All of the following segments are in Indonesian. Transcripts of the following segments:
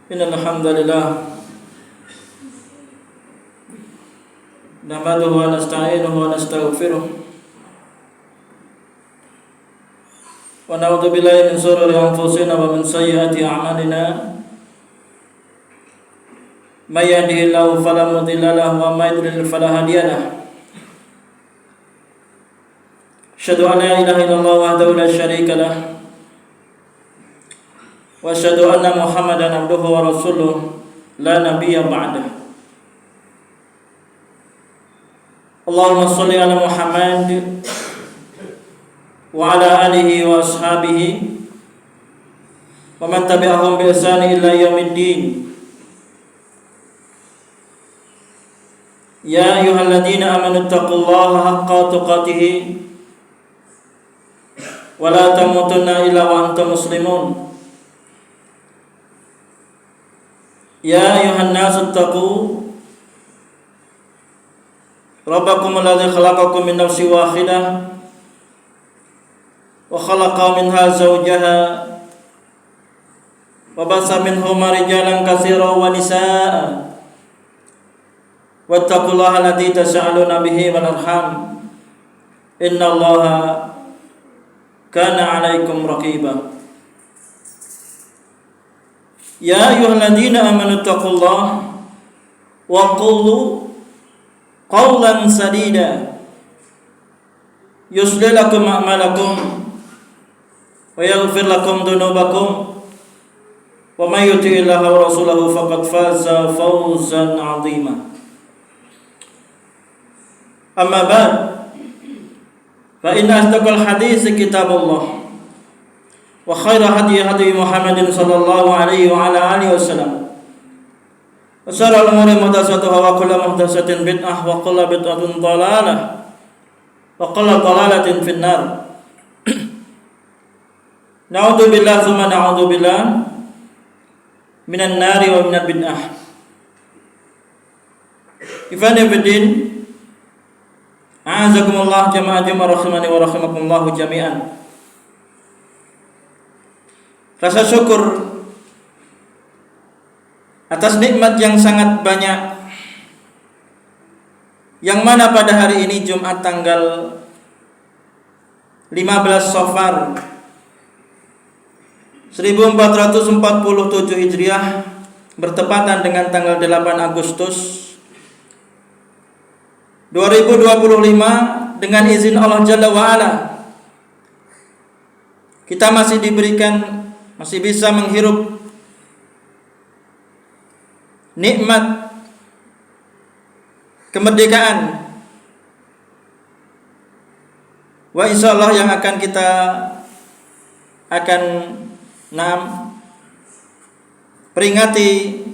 Innal hamdalillah nahmaduhu wa nasta'inuhu wa nastaghfiruh wa na'udzu billahi min shururi anfusina wa min sayyiati a'malina. May yahdihillahu fala mudilla lahu wa may yudlil fala hadiya lahu. Asyhadu an la ilaha illallah wahdahu la syarika lahu wa asyhadu anna Muhammadan abduhu wa rasuluh la nabiyya ba'dah. Allahumma shalli ala Muhammad wa ala alihi wa ashabihi wa man tabi'ahum bi ihsan ila yaumiddin. Ya ayyuhalladzina amanu taqullaha haqqa tuqatih wa la tamutunna illa wa antum muslimun. Ya ayuhan nasu taqu rabbakum alladzi khalaqakum min nafsin wahidah wa khalaqa minha zawjaha wa basa minhuma rijalan katsiran wa nisaa wattaqullaha alladzi tasaaluna bihi wal arham innallaha kana 'alaikum raqiba. Ya ayyuhalladzina amanu taqullaha wa qulu qawlan sadida yuslih lakum a'malakum wa yaghfir lakum dhunubakum wa may yuti'illaha wa rasulahu faqad faza fawzan 'azima. Amma ba'd, fa inna asdaqal hadits kitabullah wa khairu hadi Muhammadin sallallahu alaihi wa ala alihi wasallam wa syarrul umuri muhdatsatuha wa kullu muhdatsatin bid'ah wa kullu bid'atin dhalalah wa kullu dhalalatin finnar. Na'udzu billahi tsumma na'udzu billahi minan nari wa minal bid'ah. Ifani fiddin, a'azakumullah jama'a rahimani wa rahimakumullah jami'an. Rasa syukur atas nikmat yang sangat banyak yang mana pada hari ini Jumat tanggal 15 Safar 1447 Hijriah bertepatan dengan tanggal 8 Agustus 2025, dengan izin Allah Jalla wa'ala kita masih bisa menghirup nikmat kemerdekaan. Wa insyaallah yang akan kita peringati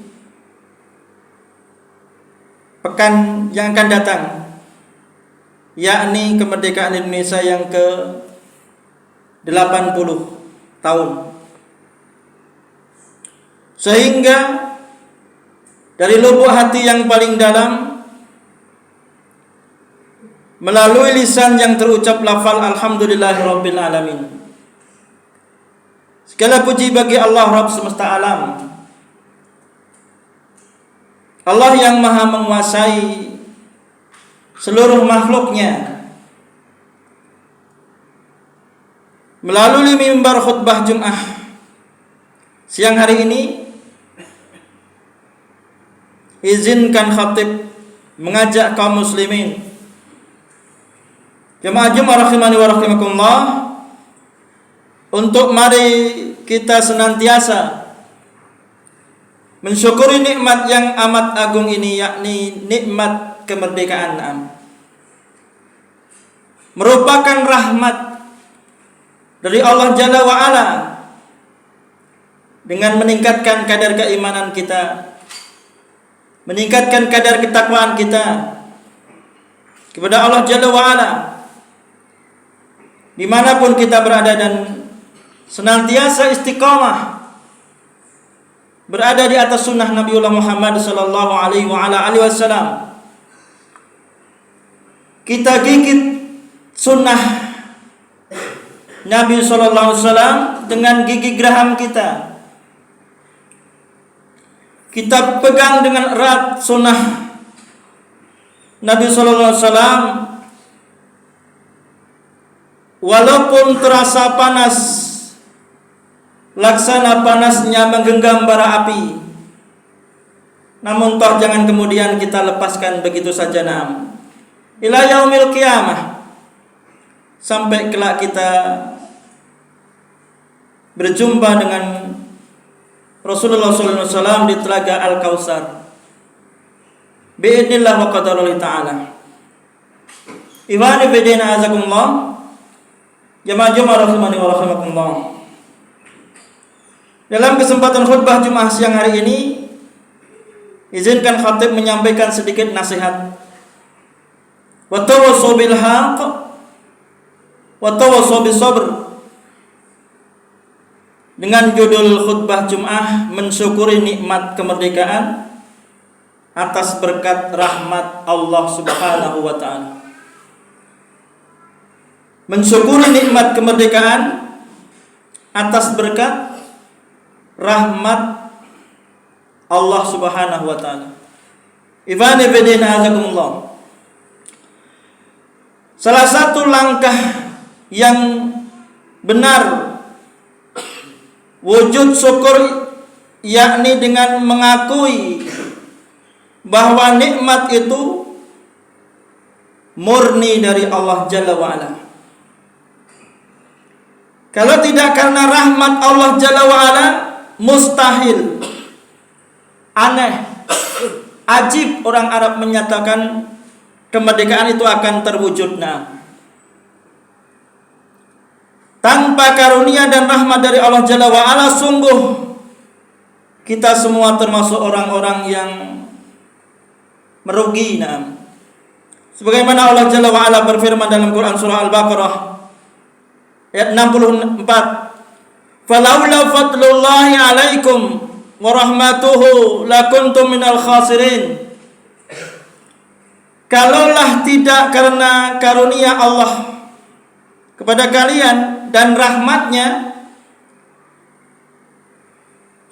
pekan yang akan datang, yakni kemerdekaan Indonesia yang ke 80 tahun. Sehingga dari lubuk hati yang paling dalam, melalui lisan yang terucap lafal alhamdulillahirabbil alamin, segala puji bagi Allah Rabb semesta alam, Allah yang maha menguasai seluruh makhluknya. Melalui mimbar khutbah Jumat siang hari ini, izinkan khatib mengajak kaum muslimin, jemaah Jumat rahimani wa rahimakumullah, untuk mari kita senantiasa mensyukuri nikmat yang amat agung ini, yakni nikmat kemerdekaan. Merupakan rahmat dari Allah Jalla wa'ala dengan meningkatkan kadar keimanan kita, meningkatkan kadar ketakwaan kita kepada Allah Jalla wa'ala dimanapun kita berada, dan senantiasa istiqamah berada di atas sunnah Nabiullah Muhammad sallallahu alaihi wa ala alihi wasallam. Kita gigit sunnah Nabi sallallahu alaihi wasallam dengan gigi geraham kita. kita pegang dengan erat sunnah Nabi sallallahu alaihi wasallam, walaupun terasa panas, laksana panasnya menggenggam bara api, namun toh jangan kemudian kita lepaskan begitu saja. Naam, ila yaumil qiyamah, sampai kelak kita berjumpa dengan Rasulullah sallallahu alaihi wasallam di telaga Al-Kautsar. Biidznillah wa qadarullahi ta'ala. Iwani bidina azakumullah. Jamaah rahimani wa rahimakumullah. Dalam kesempatan khutbah Jumat siang hari ini, izinkan khatib menyampaikan sedikit nasihat. Wa tawassaw bil haqq wa tawassaw bis sabr. Dengan judul khutbah Jum'ah, mensyukuri nikmat kemerdekaan atas berkat rahmat Allah Subhanahu wa taala. Mensyukuri nikmat kemerdekaan atas berkat rahmat Allah Subhanahu wa taala. Ibani bidina azakumullah. Salah satu langkah yang benar wujud syukur, yakni dengan mengakui bahwa nikmat itu murni dari Allah Jalla wa'ala. Kalau tidak karena rahmat Allah Jalla wa'ala, mustahil, aneh, ajib orang Arab menyatakan kemerdekaan itu akan terwujud. Tanpa karunia dan rahmat dari Allah Jalla wa'ala, sungguh kita semua termasuk orang-orang yang merugi. Sebagaimana Allah Jalla wa'ala berfirman dalam Quran surah Al-Baqarah ayat 64, "Falaula fadlullahi 'alaikum wa rahmatuhu lakuntum minal khasirin." Kalaulah tidak karena karunia Allah kepada kalian dan rahmatnya,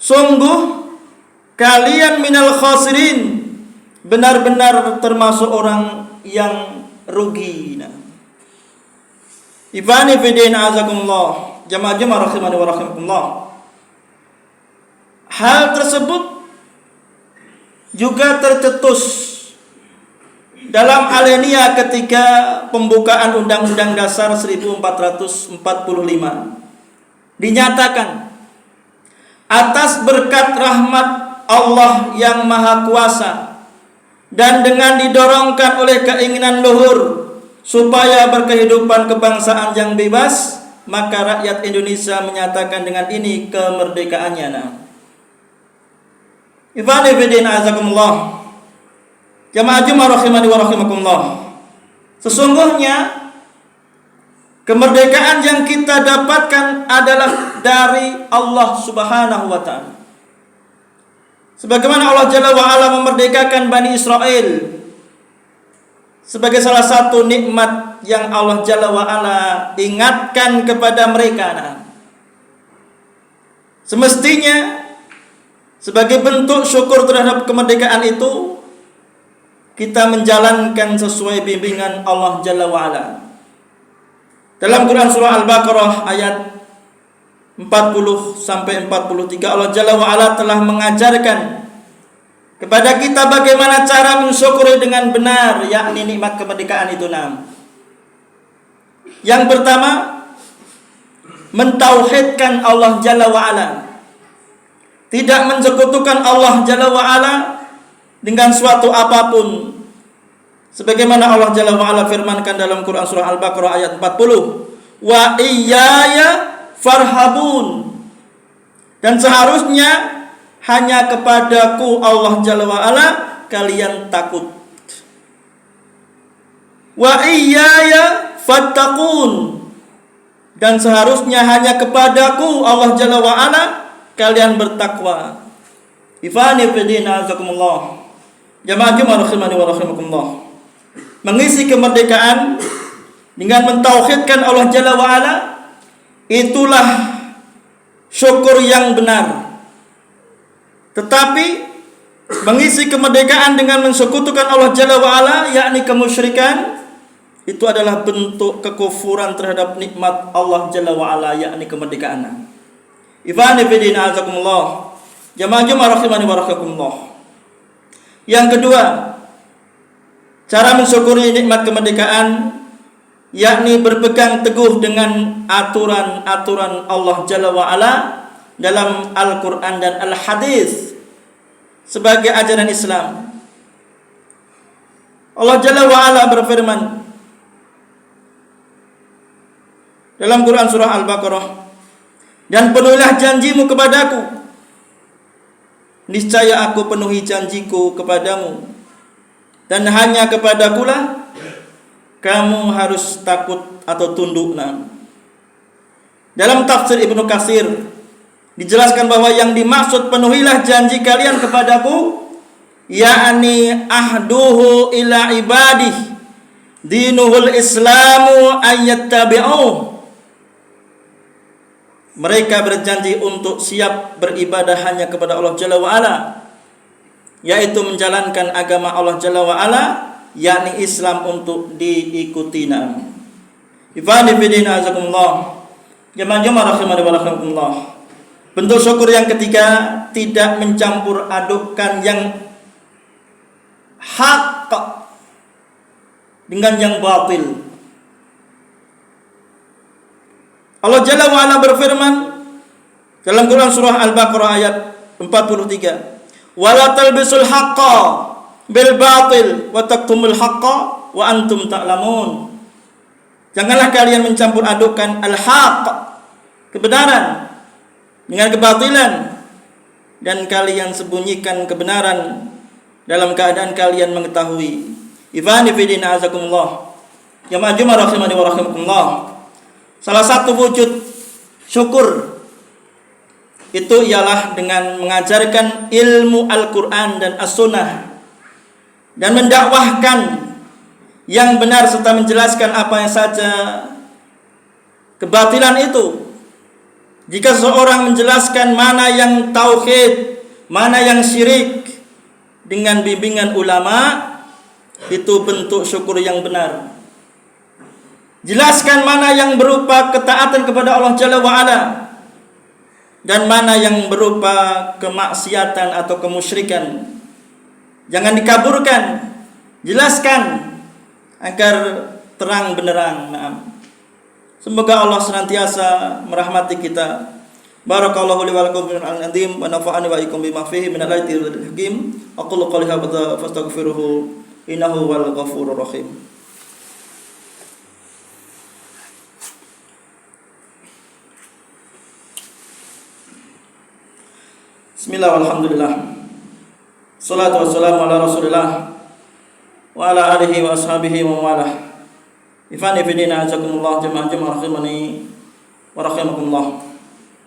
sungguh kalian minal khasirin, benar-benar termasuk orang yang rugi. Ibani fidin azakumullah, jamaah rahimani wa rahimakumullah. Hal tersebut juga tercetus dalam alenia ketika pembukaan Undang-Undang Dasar 1445. Dinyatakan atas berkat rahmat Allah yang Maha Kuasa dan dengan didorongkan oleh keinginan luhur supaya berkehidupan kebangsaan yang bebas, maka rakyat Indonesia menyatakan dengan ini kemerdekaannya. Ibani bidin azakumullah, jamaah rahimani wa rahimakumullah. Sesungguhnya kemerdekaan yang kita dapatkan adalah dari Allah Subhanahu wa taala. Sebagaimana Allah Jalla wa ala memerdekakan Bani Israel sebagai salah satu nikmat yang Allah Jalla wa ala ingatkan kepada mereka. Semestinya sebagai bentuk syukur terhadap kemerdekaan itu, kita menjalankan sesuai bimbingan Allah Jalla wa'ala. Dalam Quran surah Al-Baqarah ayat 40-43, Allah Jalla wa'ala telah mengajarkan kepada kita bagaimana cara mensyukuri dengan benar, yakni nikmat kemerdekaan itu. Yang pertama, mentauhidkan Allah Jalla wa'ala, tidak mensekutukan Allah Jalla wa'ala dengan suatu apapun. Sebagaimana Allah Jalla wa'ala firmankan dalam Quran surah Al-Baqarah ayat 40, "Wa iyaya farhabun." Dan seharusnya hanya kepadaku Allah Jalla wa'ala kalian takut. "Wa iyaya fattaqun." Dan seharusnya hanya kepadaku Allah Jalla wa'ala kalian bertakwa. Ifani fidina azakumullah, jamaah rahimani wa rahimakumullah. Mengisi kemerdekaan dengan mentauhidkan Allah Jalla wa'ala, itulah syukur yang benar. Tetapi mengisi kemerdekaan dengan mensekutukan Allah Jalla wa'ala, yakni kemusyrikan, itu adalah bentuk kekufuran terhadap nikmat Allah Jalla wa'ala, yakni kemerdekaan. Ifani bidin azakumullah, jamaah rahimani wa rahimakumullah. Yang kedua, cara mensyukuri nikmat kemerdekaan, yakni berpegang teguh dengan aturan-aturan Allah Jalla wa'ala dalam Al-Quran dan Al-Hadis sebagai ajaran Islam. Allah Jalla wa'ala berfirman dalam Quran surah Al-Baqarah, dan penuhilah janjimu kepadaku, niscaya aku penuhi janjiku kepadamu, dan hanya kepadakulah kamu harus takut atau tunduk. Dalam tafsir Ibnu Katsir dijelaskan bahwa yang dimaksud penuhilah janji kalian kepadaku, yakni ahduhu ila ibadih dinuhul islamu ayyattabi'uh. Mereka berjanji untuk siap beribadah hanya kepada Allah Jalla wa'ala, yaitu menjalankan agama Allah Jalla wa'ala, yakni Islam, untuk diikuti. Ifani bidina azakumullah, jamaah rahimani wa rahimakumullah. Bentuk syukur yang ketiga, tidak mencampur adukkan yang hak dengan yang batil. Allah Jalla wa'ala berfirman dalam Quran surah Al-Baqarah ayat 43, wala talbisul haqqa bil batil wa taktumul haqqa wa antum ta'lamun. Janganlah kalian mencampur adukkan al-haq, kebenaran, dengan kebatilan, dan kalian sembunyikan kebenaran dalam keadaan kalian mengetahui. Ifani fidina azakumullah, jamaah rahimani wa rahimakumullah. Salah satu wujud syukur itu ialah dengan mengajarkan ilmu Al-Quran dan As-Sunnah, dan mendakwahkan yang benar serta menjelaskan apa yang saja kebatilan itu. Jika seseorang menjelaskan mana yang tauhid, mana yang syirik dengan bimbingan ulama, itu bentuk syukur yang benar. Jelaskan mana yang berupa ketaatan kepada Allah Jalla wa'ala dan mana yang berupa kemaksiatan atau kemusyrikan. Jangan dikaburkan, jelaskan agar terang benderang. Semoga Allah senantiasa merahmati kita. Barakallahu li wa lakum fil Qur'anil wa nafa'ani wa iyyakum bima fihi min al-ayatil hakim. Aqulu qawli hadza fastaghfiruhu innahu wal ghafurur rahim. Bismillah walhamdulillah, salatu wassalamu ala rasulillah wa ala alihi wa ashabihi wa mawalah. Ifani fidina azakumullah, jamaah rahimani wa rahimakumullah.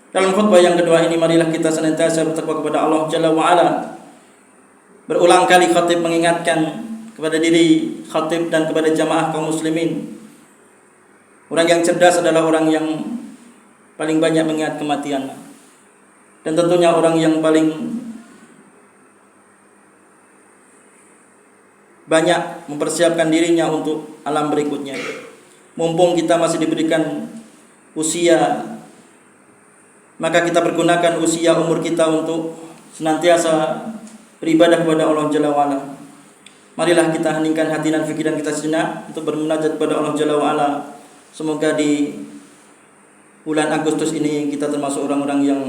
Dalam khutbah yang kedua ini, marilah kita senantiasa bertakwa kepada Allah Jalla wa'ala. Berulang kali khatib mengingatkan kepada diri khatib dan kepada jamaah kaum muslimin, orang yang cerdas adalah orang yang paling banyak mengingat kematian, dan tentunya orang yang paling banyak mempersiapkan dirinya untuk alam berikutnya. Mumpung kita masih diberikan usia, maka kita pergunakan usia umur kita untuk senantiasa beribadah kepada Allah Jalla wa'ala. Marilah kita heningkan hati dan fikiran kita sejenak untuk bermunajat kepada Allah Jalla wa'ala. Semoga di bulan Agustus ini kita termasuk orang-orang yang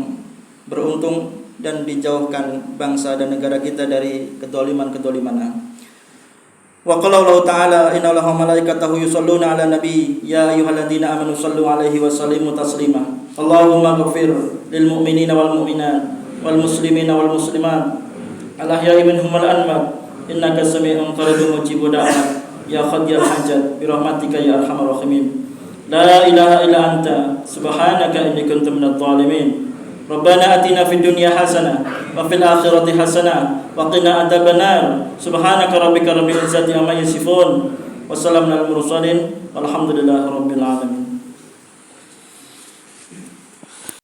beruntung dan dijauhkan bangsa dan negara kita dari kedoliman-kedoliman. Wa qala Allah ta'ala inna Allaha wa malaikatahu yusholluna 'alan nabi ya ayyuhalladzina amanu shallu 'alaihi wa sallimu taslima. Allahumma ighfir lil mu'minina wal mu'minat wal muslimina wal muslimat al ahya'i minhum wal amwat innaka sami'un qaribun mujibud da'wat ya qadiyal hajat bi rahmatika ya arhamar rahimin. La ilaha illa anta subhanaka inni kuntu minadh dhalimin. Rabbana atina fid dunya hasanah wa fil akhirati hasanah wa qina adzabannar. Subhanaka rabbika rabbil izzati amma yasifun wa salamun alal mursalin walhamdulillahi rabbil alamin.